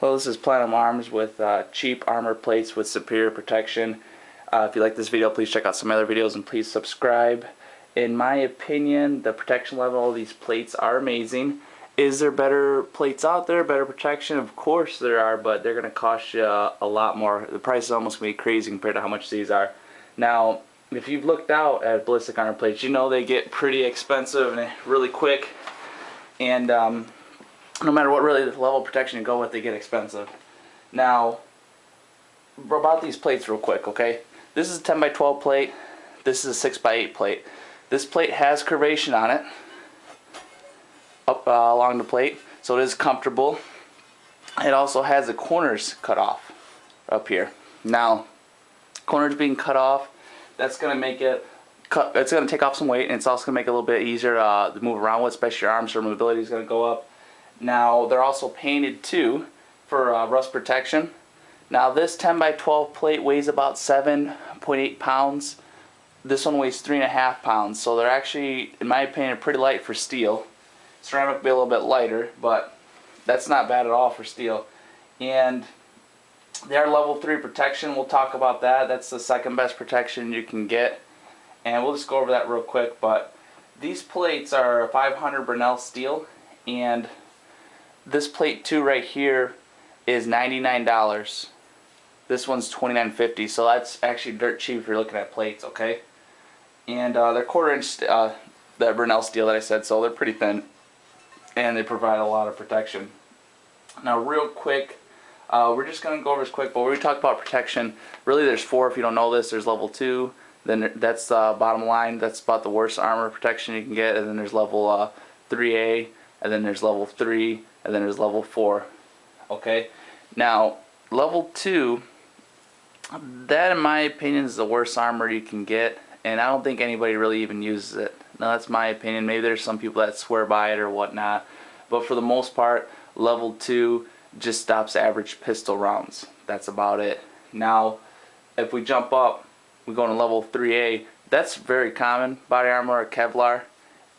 Well, this is PlatinumArms with cheap armor plates with superior protection. If you like this video, please check out some other videos and please subscribe. In my opinion, the protection level of these plates are amazing. Is there better plates out there, better protection? Of course there are, but they're going to cost you a lot more. The price is almost going to be crazy compared to how much these are. Now, if you've looked out at ballistic armor plates, you know they get pretty expensive and really quick. And no matter what really level of protection you go with, they get expensive. Now, about these plates real quick, okay? This is a 10 by 12 plate. This is a 6 by 8 plate. This plate has curvation on it up along the plate, so it is comfortable. It also has the corners cut off up here. Now, corners being cut off, that's going to make it it's going to take off some weight, and it's also going to make it a little bit easier to move around with, especially your arms, so mobility is going to go up. Now, they're also painted too for rust protection. Now, this 10 by 12 plate weighs about 7.8 pounds. This one weighs 3.5 pounds, so they're actually, in my opinion, pretty light for steel. Ceramic will be a little bit lighter, but that's not bad at all for steel. And they are level 3 protection. We'll talk about that. That's the second best protection you can get, and we'll just go over that real quick. But these plates are 500 Bernal steel, and this plate too right here is $99. This one's $29.50, so that's actually dirt cheap if you're looking at plates, okay? And they're 1/4 inch that Bernal steel that I said, so they're pretty thin, and they provide a lot of protection. Now, real quick, we're just going to go over this quick, but when we talk about protection, really there's 4 if you don't know this. There's level 2, then that's the bottom line. That's about the worst armor protection you can get, and then there's level 3A, and then there's level 3, and then there's level 4. Okay? Now, level 2, that in my opinion is the worst armor you can get, and I don't think anybody really even uses it. Now, that's my opinion. Maybe there's some people that swear by it or whatnot, but for the most part, level 2 just stops average pistol rounds. That's about it. Now, if we jump up, we go to level 3A. That's very common body armor or Kevlar,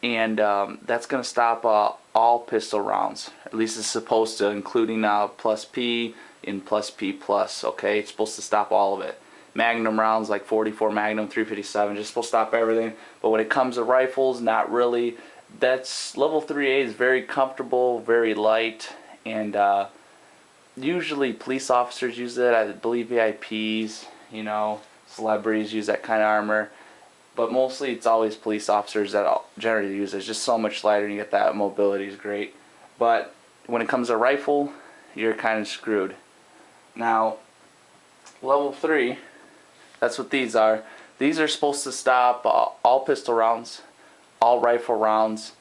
and that's going to stop all pistol rounds. At least it's supposed to, including plus P and plus P plus. Okay, it's supposed to stop all of it. Magnum rounds like 44 Magnum, 357, just supposed to stop everything. But when it comes to rifles, not really. That's level 3A is very comfortable, very light, and usually police officers use it. I believe VIPs, you know, celebrities use that kind of armor. But mostly it's always police officers that generally use it. It's just so much lighter, and you get that mobility is great. But when it comes to rifle, you're kind of screwed. Now, level 3, that's what these are. These are supposed to stop all pistol rounds, all rifle rounds.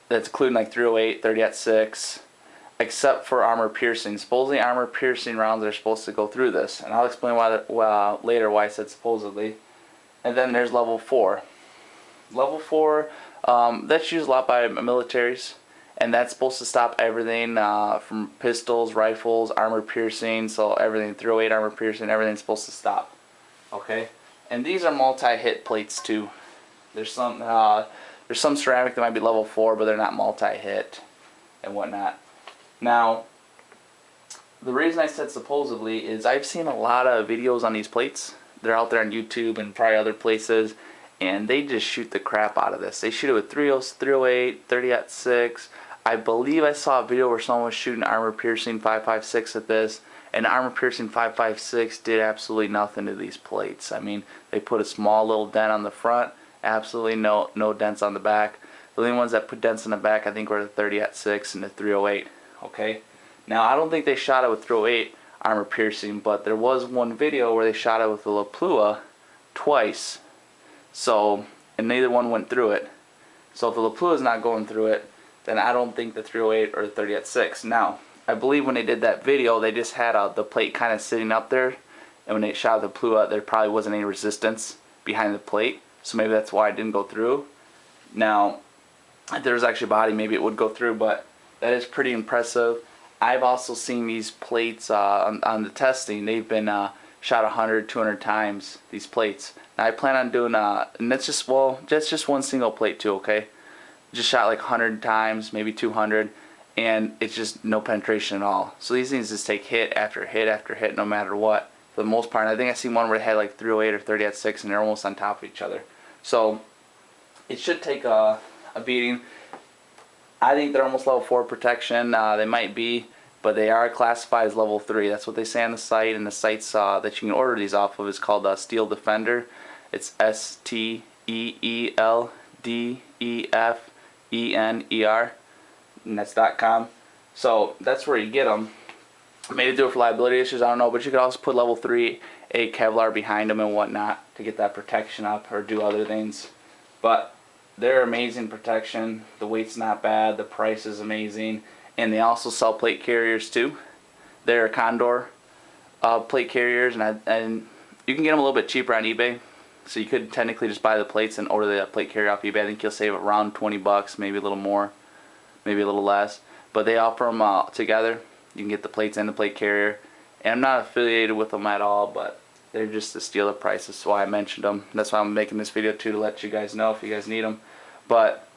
That's including like 308, 30-06, except for armor piercing. Supposedly armor piercing rounds are supposed to go through this, and I'll explain why later why I said supposedly. And then there's level 4. Level 4, that's used a lot by militaries, and that's supposed to stop everything from pistols, rifles, armor piercing, so everything, 308 armor piercing, everything's supposed to stop. Okay, and these are multi-hit plates too. There's some ceramic that might be level 4, but they're not multi-hit and whatnot. Now, the reason I said supposedly is I've seen a lot of videos on these plates. They're out there on YouTube and probably other places, and they just shoot the crap out of this. They shoot it with 308, 30-06. I believe I saw a video where someone was shooting armor piercing 5.56 at this, and armor piercing 5.56 did absolutely nothing to these plates. I mean, they put a small little dent on the front, absolutely no dents on the back. The only ones that put dents in the back, I think, were the 30-06 and the 308. Okay, now I don't think they shot it with 308 armor piercing, but there was one video where they shot it with the La Plua twice, so, and neither one went through it. So if the La Plua is not going through it, then I don't think the 308 or the 30-06. Now, I believe when they did that video, they just had the plate kind of sitting up there, and when they shot the Plua, there probably wasn't any resistance behind the plate, so maybe that's why it didn't go through. Now, if there was actually a body, maybe it would go through, but that is pretty impressive. I've also seen these plates on the testing. They've been shot 100, 200 times, these plates. Now I plan on doing, and that's just, well, that's just one single plate too, okay? Just shot like 100 times, maybe 200. and it's just no penetration at all. So these things just take hit after hit after hit no matter what, for the most part. And I think I seen one where it had like 308 or 30 at 6 and they're almost on top of each other. So it should take a beating. I think they're almost level 4 protection. They might be, but they are classified as level 3. That's what they say on the site, and the sites that you can order these off of is called Steel Defender. It's STEELDEFENER, and that's .com. So that's where you get them. Maybe do it for liability issues, I don't know, but you could also put level 3 a Kevlar behind them and whatnot to get that protection up, or do other things. But they're amazing protection. The weight's not bad, the price is amazing, and they also sell plate carriers too. They're Condor plate carriers, and you can get them a little bit cheaper on eBay. So you could technically just buy the plates and order the plate carrier off eBay. I think you'll save around 20 bucks, maybe a little more, maybe a little less. But they offer them together. You can get the plates and the plate carrier. And I'm not affiliated with them at all, but they're just a steal of price. That's why I mentioned them. That's why I'm making this video too, to let you guys know if you guys need them. But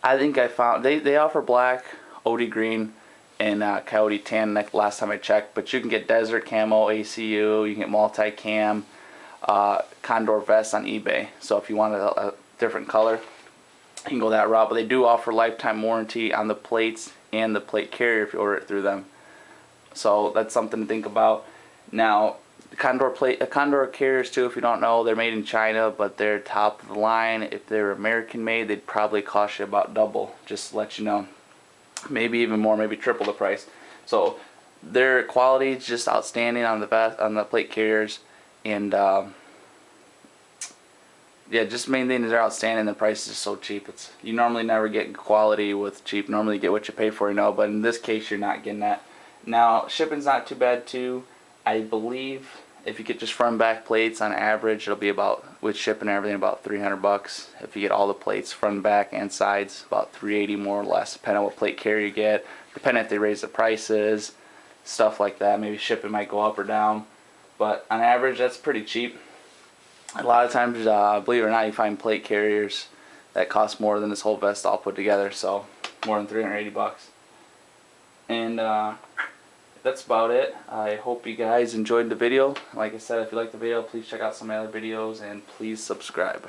I think I found they offer black, OD green, and coyote tan last time I checked. But you can get desert camo, ACU, you can get multi-cam, Condor vest on eBay. So if you want a different color, you can go that route. But they do offer lifetime warranty on the plates and the plate carrier if you order it through them. So that's something to think about. Now, the Condor carriers too, if you don't know, they're made in China, but they're top of the line. If they're American made, they'd probably cost you about double, just to let you know. Maybe even more, maybe triple the price. So their quality is just outstanding on the plate carriers, and yeah, just main thing is they're outstanding. The price is so cheap. You normally never get quality with cheap. Normally you get what you pay for, but in this case you're not getting that. Now shipping's not too bad too. I believe if you get just front and back plates, on average it'll be about, with shipping and everything, about 300 bucks. If you get all the plates, front and back and sides, about 380 more or less, depending on what plate carrier you get, depending if they raise the prices, stuff like that. Maybe shipping might go up or down, but on average that's pretty cheap. A lot of times, believe it or not, you find plate carriers that cost more than this whole vest all put together, so more than 380 bucks. And that's about it. I hope you guys enjoyed the video. Like I said, if you liked the video, please check out some other videos and please subscribe.